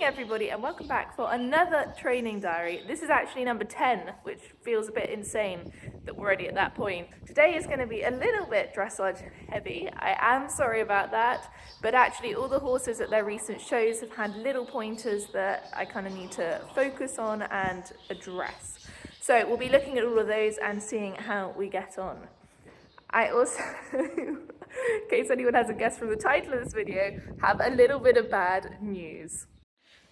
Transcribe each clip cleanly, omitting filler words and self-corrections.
everybody, and welcome back for another training diary. This is actually number 10, which feels a bit insane that we're already at that point. Today is going to be a little bit dressage heavy. I am sorry about that, but actually all the horses at their recent shows have had little pointers that I kind of need to focus on and address. So we'll be looking at all of those and seeing how we get on. I also, in case anyone hasn't guessed from the title of this video, have a little bit of bad news.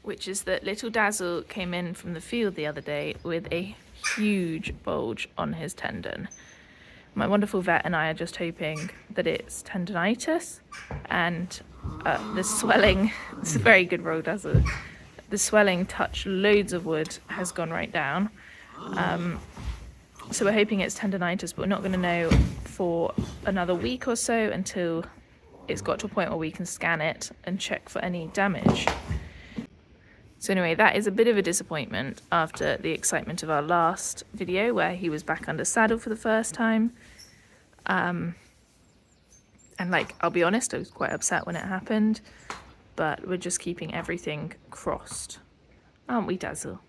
Which is that little Dazzle came in from the field the other day with a huge bulge on his tendon. My wonderful vet and I are just hoping that it's tendonitis, and the swelling, it's a very good roll, Dazzle. The swelling touched loads of wood, has gone right down. So we're hoping it's tendonitis, but we're not going to know for another week or so until it's got to a point where we can scan it and check for any damage. So anyway, that is a bit of a disappointment after the excitement of our last video where he was back under saddle for the first time. And I'll be honest, I was quite upset when it happened, but we're just keeping everything crossed. Aren't we, Dazzle?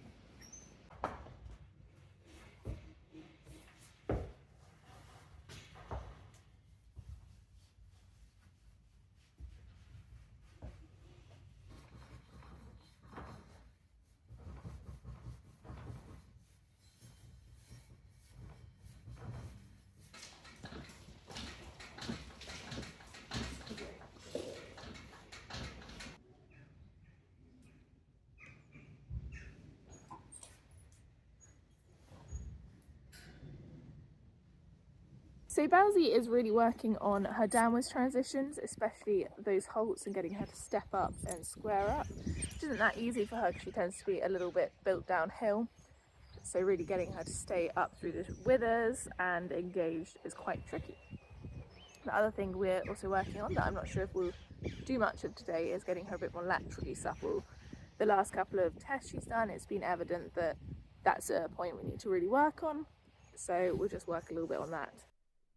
So Bowsy is really working on her downwards transitions, especially those halts, and getting her to step up and square up, which isn't that easy for her because she tends to be a little bit built downhill. So really getting her to stay up through the withers and engaged is quite tricky. The other thing we're also working on that I'm not sure if we'll do much of today is getting her a bit more laterally supple. The last couple of tests she's done, it's been evident that that's a point we need to really work on. So we'll just work a little bit on that.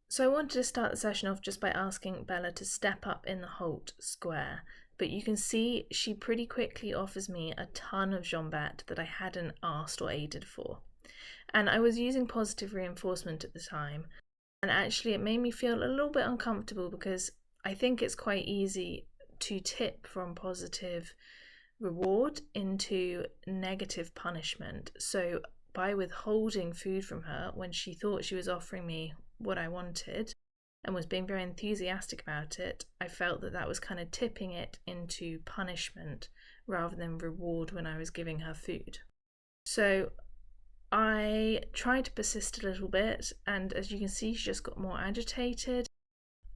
So I wanted to start the session off just by asking Bella to step up in the halt square, but you can see she pretty quickly offers me a ton of jambette that I hadn't asked or aided for. And I was using positive reinforcement at the time, and actually it made me feel a little bit uncomfortable because I think it's quite easy to tip from positive reward into negative punishment. So by withholding food from her when she thought she was offering me what I wanted and was being very enthusiastic about it, I felt that that was kind of tipping it into punishment rather than reward when I was giving her food. So I tried to persist a little bit, and as you can see, she just got more agitated.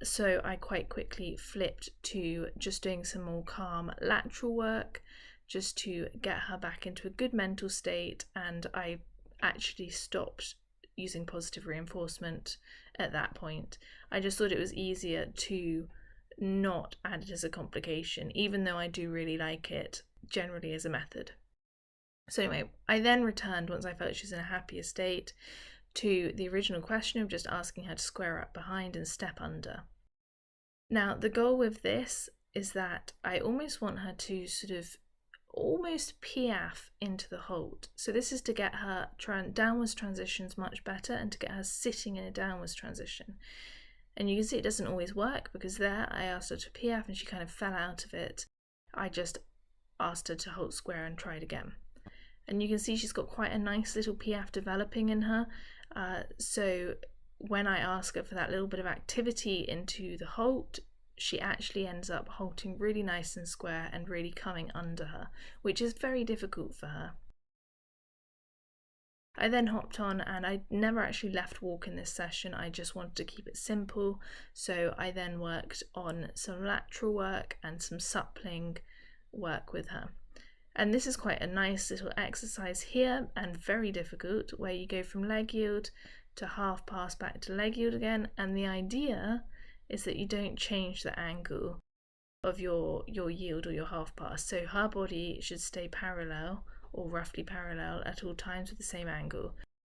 So I quite quickly flipped to just doing some more calm lateral work just to get her back into a good mental state, and I actually stopped using positive reinforcement at that point. I just thought it was easier to not add it as a complication, even though I do really like it generally as a method. So anyway, I then returned, once I felt she was in a happier state, to the original question of just asking her to square up behind and step under. Now, the goal with this is that I almost want her to sort of almost piaffe into the halt. So this is to get her downwards transitions much better and to get her sitting in a downwards transition. And you can see it doesn't always work because there I asked her to piaffe and she kind of fell out of it. I just asked her to halt square and try it again. And you can see she's got quite a nice little piaffe developing in her. So when I ask her for that little bit of activity into the halt, she actually ends up halting really nice and square and really coming under her, which is very difficult for her. I then hopped on, and I never actually left walk in this session. I just wanted to keep it simple. So I then worked on some lateral work and some suppling work with her. And this is quite a nice little exercise here, and very difficult, where you go from leg yield to half pass back to leg yield again. And the idea is that you don't change the angle of your yield or your half pass. So her body should stay parallel or roughly parallel at all times with the same angle.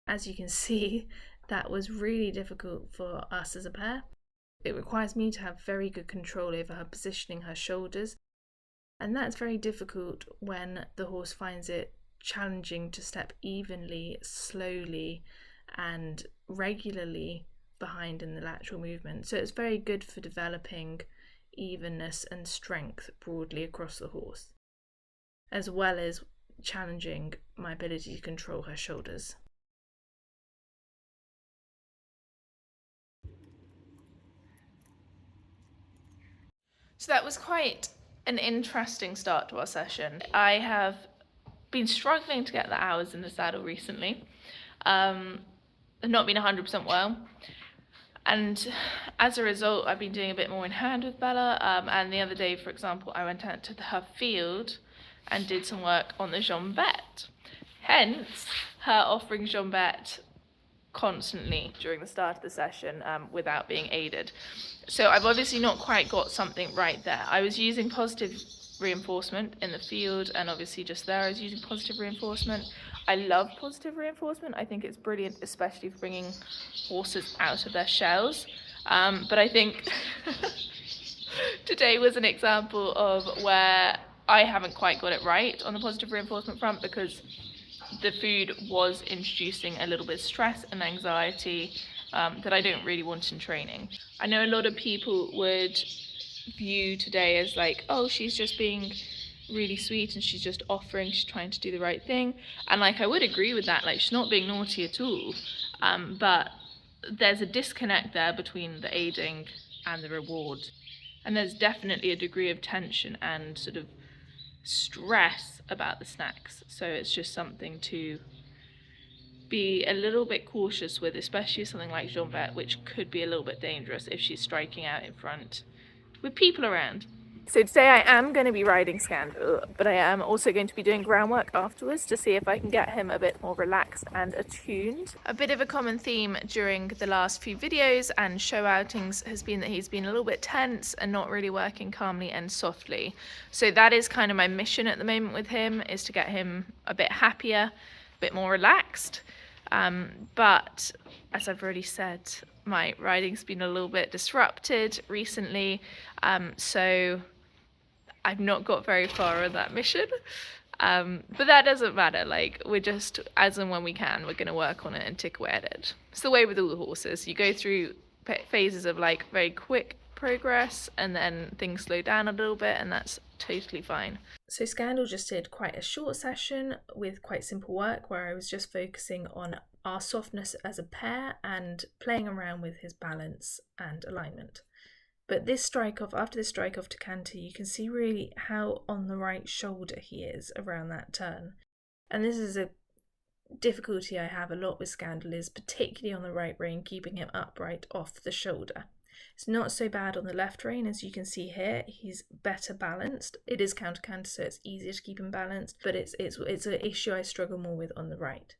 As you can see, that was really difficult for us as a pair. It requires me to have very good control over her positioning her shoulders And that's very difficult when the horse finds it challenging to step evenly, slowly, and regularly behind in the lateral movement. So it's very good for developing evenness and strength broadly across the horse, as well as challenging my ability to control her shoulders. So that was quite an interesting start to our session. I have been struggling to get the hours in the saddle recently. I've not been 100% well. And as a result, I've been doing a bit more in hand with Bella. And the other day, for example, I went out to her field and did some work on the jambette. Hence, her offering jambette constantly during the start of the session without being aided. So I've obviously not quite got something right there. I was using positive reinforcement in the field, and obviously just there I was using positive reinforcement. I love positive reinforcement. I think it's brilliant, especially for bringing horses out of their shells. But I think today was an example of where I haven't quite got it right on the positive reinforcement front, because the food was introducing a little bit of stress and anxiety that I don't really want in training. I know a lot of people would view today as like, oh, she's just being really sweet and she's just offering, she's trying to do the right thing. And like, I would agree with that, like she's not being naughty at all. But there's a disconnect there between the aiding and the reward. And there's definitely a degree of tension and sort of stress about the snacks. So it's just something to be a little bit cautious with, especially something like jambette, which could be a little bit dangerous if she's striking out in front with people around. So today I am going to be riding Scandal, but I am also going to be doing groundwork afterwards to see if I can get him a bit more relaxed and attuned. A bit of a common theme during the last few videos and show outings has been that he's been a little bit tense and not really working calmly and softly. So that is kind of my mission at the moment with him, is to get him a bit happier, a bit more relaxed. But as I've already said, my riding's been a little bit disrupted recently, so I've not got very far on that mission, but that doesn't matter. Like, we're just, as and when we can, we're going to work on it and tick away at it. It's the way with all the horses. You go through phases of like very quick progress and then things slow down a little bit, and that's totally fine. So Scandal just did quite a short session with quite simple work where I was just focusing on our softness as a pair and playing around with his balance and alignment. But this strike off, after this strike off to canter, you can see really how on the right shoulder he is around that turn. And this is a difficulty I have a lot with Scandal, is particularly on the right rein, keeping him upright off the shoulder. It's not so bad on the left rein, as you can see here. He's better balanced. It is counter-canter, so it's easier to keep him balanced, but it's an issue I struggle more with on the right.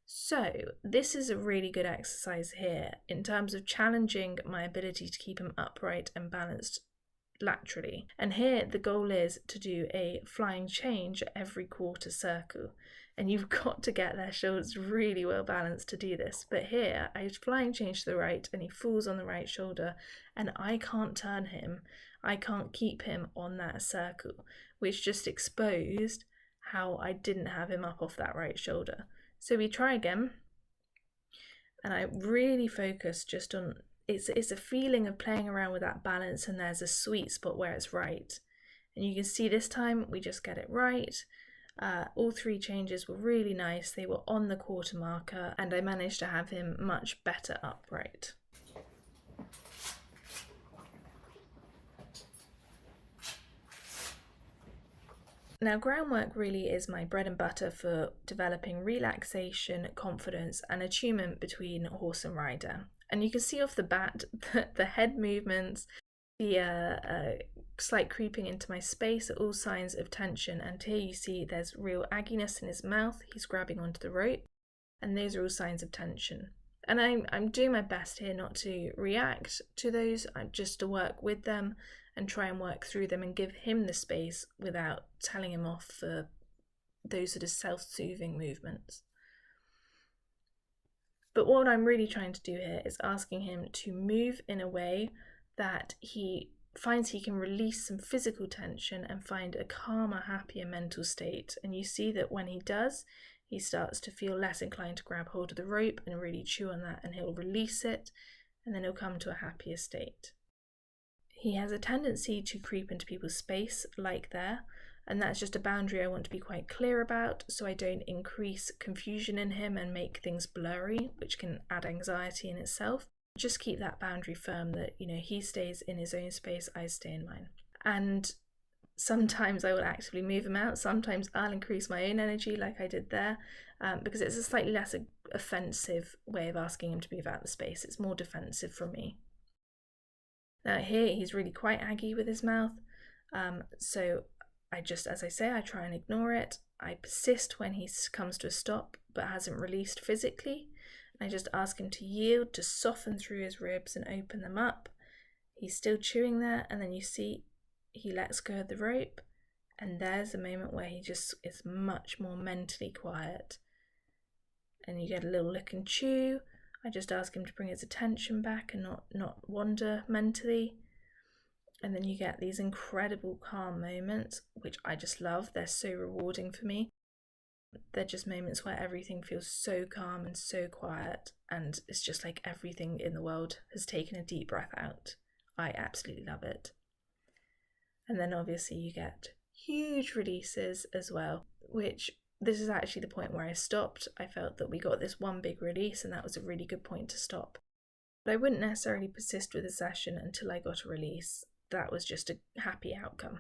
So this is a really good exercise here in terms of challenging my ability to keep him upright and balanced laterally. And here the goal is to do a flying change at every quarter circle. And you've got to get their shoulders really well balanced to do this. But here I flying change to the right and he falls on the right shoulder and I can't turn him. I can't keep him on that circle, which just exposed how I didn't have him up off that right shoulder. So we try again, and I really focus just on, it's a feeling of playing around with that balance, and there's a sweet spot where it's right. And you can see this time we just get it right. All three changes were really nice. They were on the quarter marker, and I managed to have him much better upright. Now, groundwork really is my bread and butter for developing relaxation, confidence, and attunement between horse and rider. And you can see off the bat that the head movements, the slight creeping into my space are all signs of tension. And here you see there's real agginess in his mouth. He's grabbing onto the rope, and those are all signs of tension. And I'm doing my best here not to react to those, just to work with them and try and work through them and give him the space without telling him off for those sort of self-soothing movements. But what I'm really trying to do here is asking him to move in a way that he finds he can release some physical tension and find a calmer, happier mental state. And you see that when he does, he starts to feel less inclined to grab hold of the rope and really chew on that, and he'll release it, and then he'll come to a happier state. He has a tendency to creep into people's space, like there, and that's just a boundary I want to be quite clear about, so I don't increase confusion in him and make things blurry, which can add anxiety in itself. Just keep that boundary firm that, he stays in his own space, I stay in mine. And sometimes I will actively move him out, sometimes I'll increase my own energy like I did there, because it's a slightly less offensive way of asking him to move out the space. It's more defensive from me. Now here he's really quite aggy with his mouth, so I just, as I say, I try and ignore it. I persist when he comes to a stop but hasn't released physically. I just ask him to yield, to soften through his ribs and open them up. He's still chewing there, and then you see he lets go of the rope, and there's a moment where he just is much more mentally quiet. And you get a little lick and chew. I just ask him to bring his attention back and not wander mentally. And then you get these incredible calm moments, which I just love. They're so rewarding for me. They're just moments where everything feels so calm and so quiet, and it's just like everything in the world has taken a deep breath out. I absolutely love it. And then obviously you get huge releases as well, which this is actually the point where I stopped. I felt that we got this one big release, and that was a really good point to stop. But I wouldn't necessarily persist with the session until I got a release. That was just a happy outcome.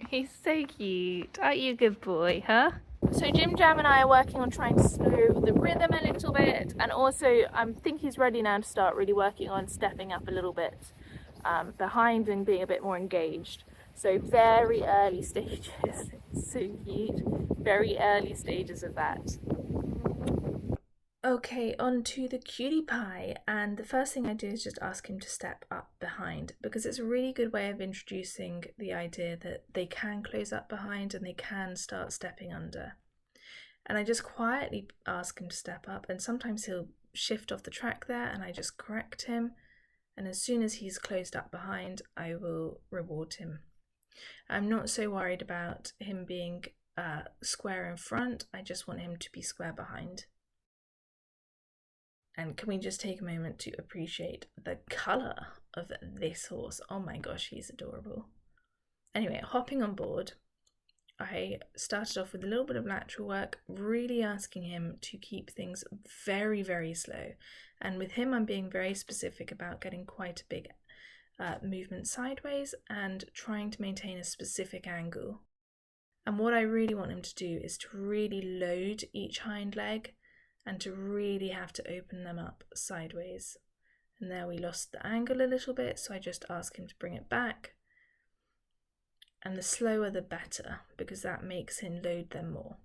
He's so cute. Aren't you a good boy, huh? So Jim Jam and I are working on trying to slow the rhythm a little bit, and also I think he's ready now to start really working on stepping up a little bit behind and being a bit more engaged. So very early stages, so cute, very early stages of that. Okay, on to the cutie pie, and the first thing I do is just ask him to step up behind, because it's a really good way of introducing the idea that they can close up behind and they can start stepping under. And I just quietly ask him to step up, and sometimes he'll shift off the track there and I just correct him, and as soon as he's closed up behind, I will reward him. I'm not so worried about him being square in front, I just want him to be square behind. And can we just take a moment to appreciate the colour of this horse? Oh my gosh, he's adorable. Anyway, hopping on board, I started off with a little bit of lateral work, really asking him to keep things very, very slow. And with him, I'm being very specific about getting quite a big movement sideways and trying to maintain a specific angle. And what I really want him to do is to really load each hind leg and to really have to open them up sideways. And there we lost the angle a little bit, so I just ask him to bring it back. And the slower the better, because that makes him load them more.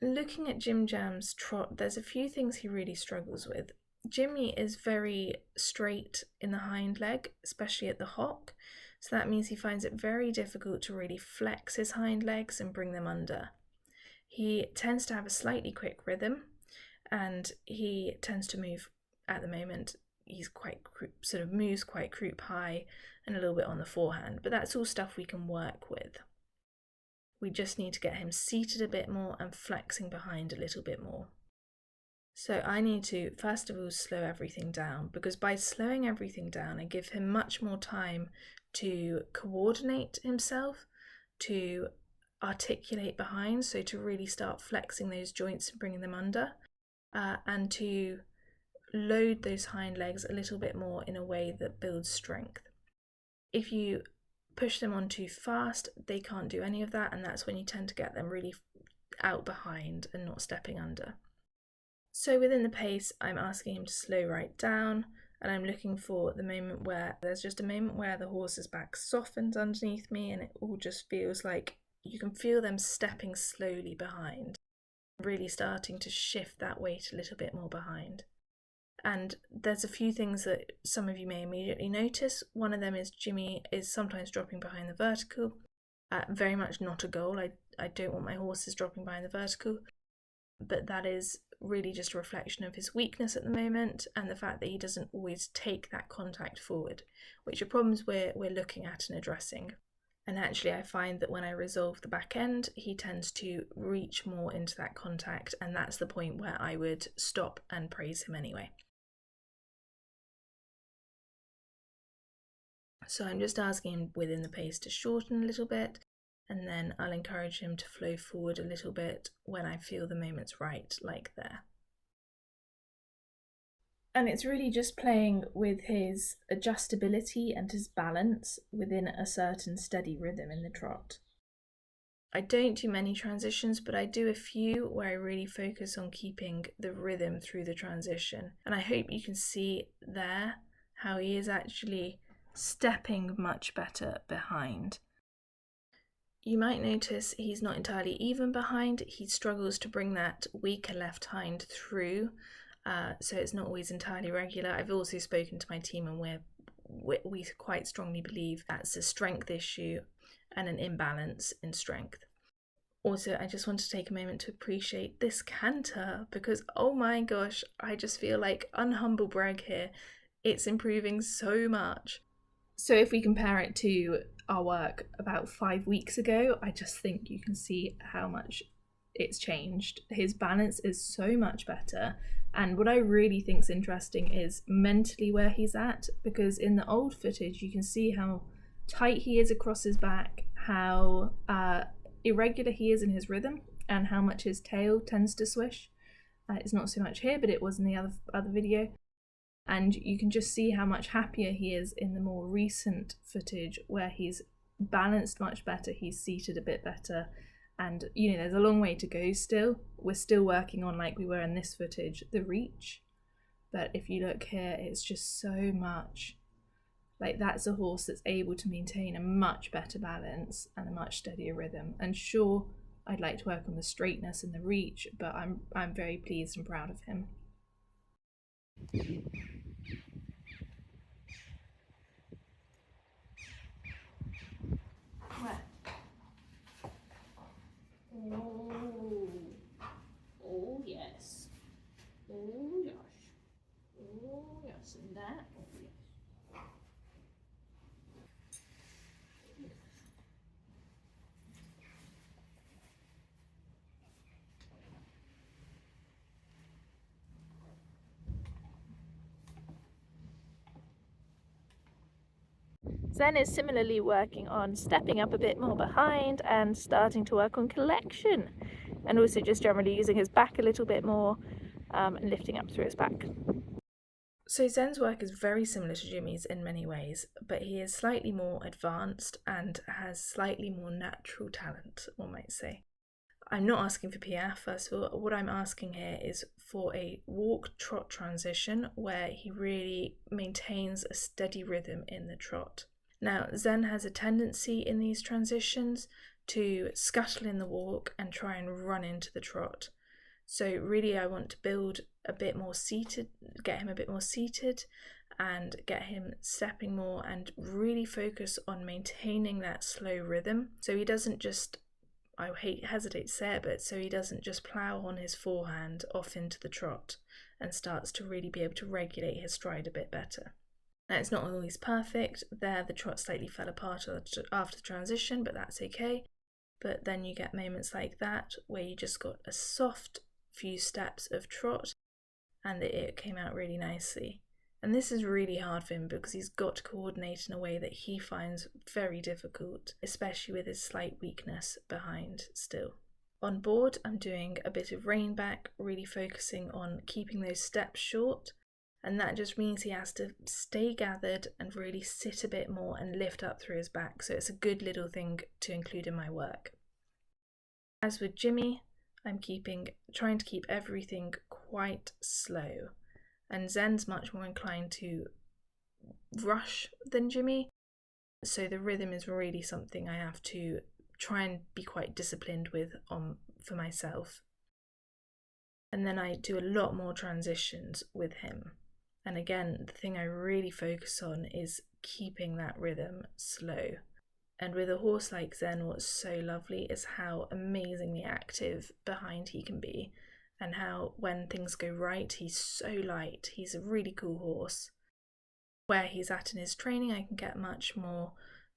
Looking at Jim Jam's trot, there's a few things he really struggles with. Jimmy is very straight in the hind leg, especially at the hock, so that means he finds it very difficult to really flex his hind legs and bring them under. He tends to have a slightly quick rhythm, and he tends to move, at the moment, he's quite sort of moves quite croup high and a little bit on the forehand, but that's all stuff we can work with. We just need to get him seated a bit more and flexing behind a little bit more. So I need to, first of all, slow everything down, because by slowing everything down, I give him much more time to coordinate himself, to articulate behind, so to really start flexing those joints and bringing them under. And to load those hind legs a little bit more in a way that builds strength. If you push them on too fast, they can't do any of that, and that's when you tend to get them really out behind and not stepping under. So within the pace, I'm asking him to slow right down, and I'm looking for the moment where there's just a moment where the horse's back softens underneath me and it all just feels like you can feel them stepping slowly behind, really starting to shift that weight a little bit more behind. And there's a few things that some of you may immediately notice. One of them is Jimmy is sometimes dropping behind the vertical. Very much not a goal. I don't want my horses dropping behind the vertical, but that is really just a reflection of his weakness at the moment and the fact that he doesn't always take that contact forward, which are problems we're looking at and addressing. And actually I find that when I resolve the back end, he tends to reach more into that contact, and that's the point where I would stop and praise him anyway. So I'm just asking him within the pace to shorten a little bit, and then I'll encourage him to flow forward a little bit when I feel the moment's right, like there. And it's really just playing with his adjustability and his balance within a certain steady rhythm in the trot. I don't do many transitions, but I do a few where I really focus on keeping the rhythm through the transition. And I hope you can see there how he is actually stepping much better behind. You might notice he's not entirely even behind. He struggles to bring that weaker left hind through, so it's not always entirely regular. I've also spoken to my team, and we quite strongly believe that's a strength issue and an imbalance in strength. Also, I just want to take a moment to appreciate this canter, because oh my gosh, I just feel like unhumble brag here. It's improving so much. So if we compare it to our work about 5 weeks ago, I just think you can see how much it's changed. His balance is so much better. And what I really think is interesting is mentally where he's at, because in the old footage, you can see how tight he is across his back, how irregular he is in his rhythm, and how much his tail tends to swish. It's not so much here, but it was in the other video. And you can just see how much happier he is in the more recent footage where he's balanced much better, he's seated a bit better, and you know, there's a long way to go still. We're still working on, like we were in this footage, the reach. But if you look here, it's just so much. Like, that's a horse that's able to maintain a much better balance and a much steadier rhythm. And sure, I'd like to work on the straightness and the reach, but I'm very pleased and proud of him. Oh yes. Oh gosh. Oh yes, and that. Oh yes. Zen is similarly working on stepping up a bit more behind and starting to work on collection, and also just generally using his back a little bit more and lifting up through his back. So Zen's work is very similar to Jimmy's in many ways, but he is slightly more advanced and has slightly more natural talent, one might say. I'm not asking for PR, first of all. What I'm asking here is for a walk-trot transition where he really maintains a steady rhythm in the trot. Now, Zen has a tendency in these transitions to scuttle in the walk and try and run into the trot. So really I want to build a bit more seated, get him a bit more seated and get him stepping more and really focus on maintaining that slow rhythm. So he doesn't just, I hesitate to say it, but so he doesn't just plough on his forehand off into the trot and starts to really be able to regulate his stride a bit better. Now, it's not always perfect. There, the trot slightly fell apart after the transition, but that's okay. But then you get moments like that where you just got a soft few steps of trot and it came out really nicely. And this is really hard for him because he's got to coordinate in a way that he finds very difficult, especially with his slight weakness behind still. On board, I'm doing a bit of rein back, really focusing on keeping those steps short, and that just means he has to stay gathered and really sit a bit more and lift up through his back, so it's a good little thing to include in my work. As with Jimmy, I'm trying to keep everything quite slow, and Zen's much more inclined to rush than Jimmy, so the rhythm is really something I have to try and be quite disciplined with for myself. And then I do a lot more transitions with him, and again, the thing I really focus on is keeping that rhythm slow. And with a horse like Zen, what's so lovely is how amazingly active behind he can be, and how when things go right, he's so light. He's a really cool horse. Where he's at in his training, I can get much more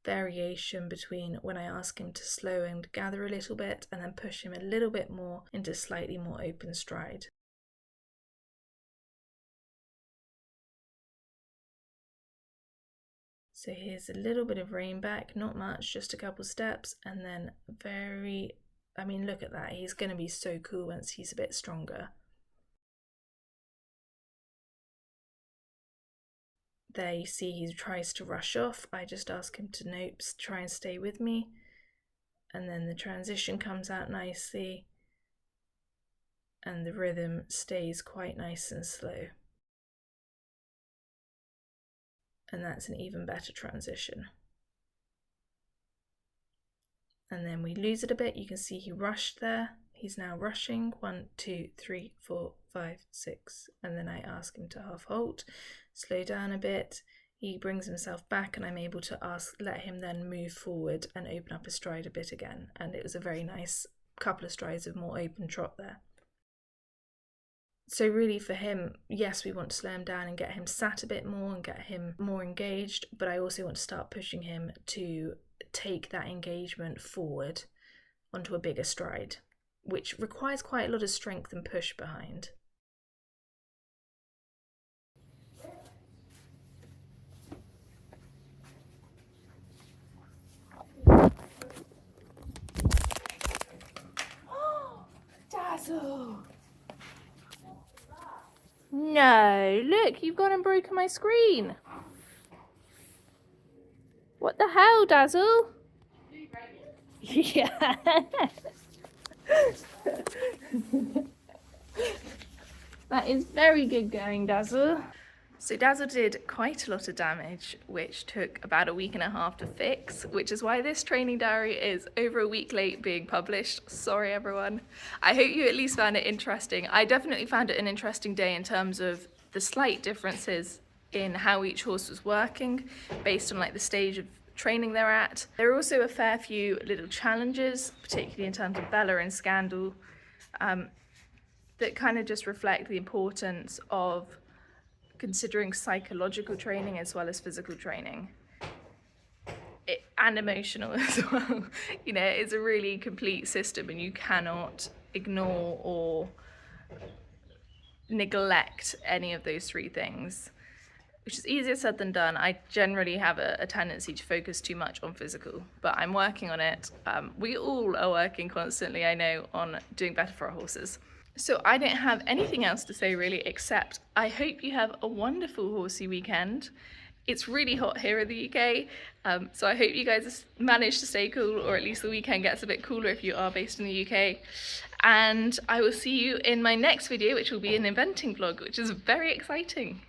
variation between when I ask him to slow and gather a little bit, and then push him a little bit more into slightly more open stride. So here's a little bit of rein back, not much, just a couple steps, and then look at that, he's going to be so cool once he's a bit stronger. There you see he tries to rush off. I just ask him to nope, try and stay with me. And then the transition comes out nicely. And the rhythm stays quite nice and slow. And that's an even better transition. And then we lose it a bit. You can see he rushed there. He's now rushing. 1, 2, 3, 4, 5, 6. And then I ask him to half halt, slow down a bit. He brings himself back, and I'm able to let him then move forward and open up his stride a bit again. And it was a very nice couple of strides of more open trot there. So really for him, yes, we want to slow him down and get him sat a bit more and get him more engaged, but I also want to start pushing him to take that engagement forward onto a bigger stride, which requires quite a lot of strength and push behind. Dazzle! No, look, you've gone and broken my screen. What the hell, Dazzle? Yeah. That is very good going, Dazzle. So Dazzle did quite a lot of damage, which took about a week and a half to fix, which is why this training diary is over a week late being published. Sorry, everyone. I hope you at least found it interesting. I definitely found it an interesting day in terms of the slight differences in how each horse was working based on like the stage of training they're at. There are also a fair few little challenges, particularly in terms of Bella and Scandal, that kind of just reflect the importance of considering psychological training as well as physical training and emotional as well. You know, it's a really complete system, and you cannot ignore or neglect any of those three things, which is easier said than done. I generally have a tendency to focus too much on physical, but I'm working on it. We all are working constantly, I know, on doing better for our horses. So I don't have anything else to say really, except I hope you have a wonderful horsey weekend. It's really hot here in the UK, so I hope you guys manage to stay cool, or at least the weekend gets a bit cooler if you are based in the UK. And I will see you in my next video, which will be an inventing vlog, which is very exciting.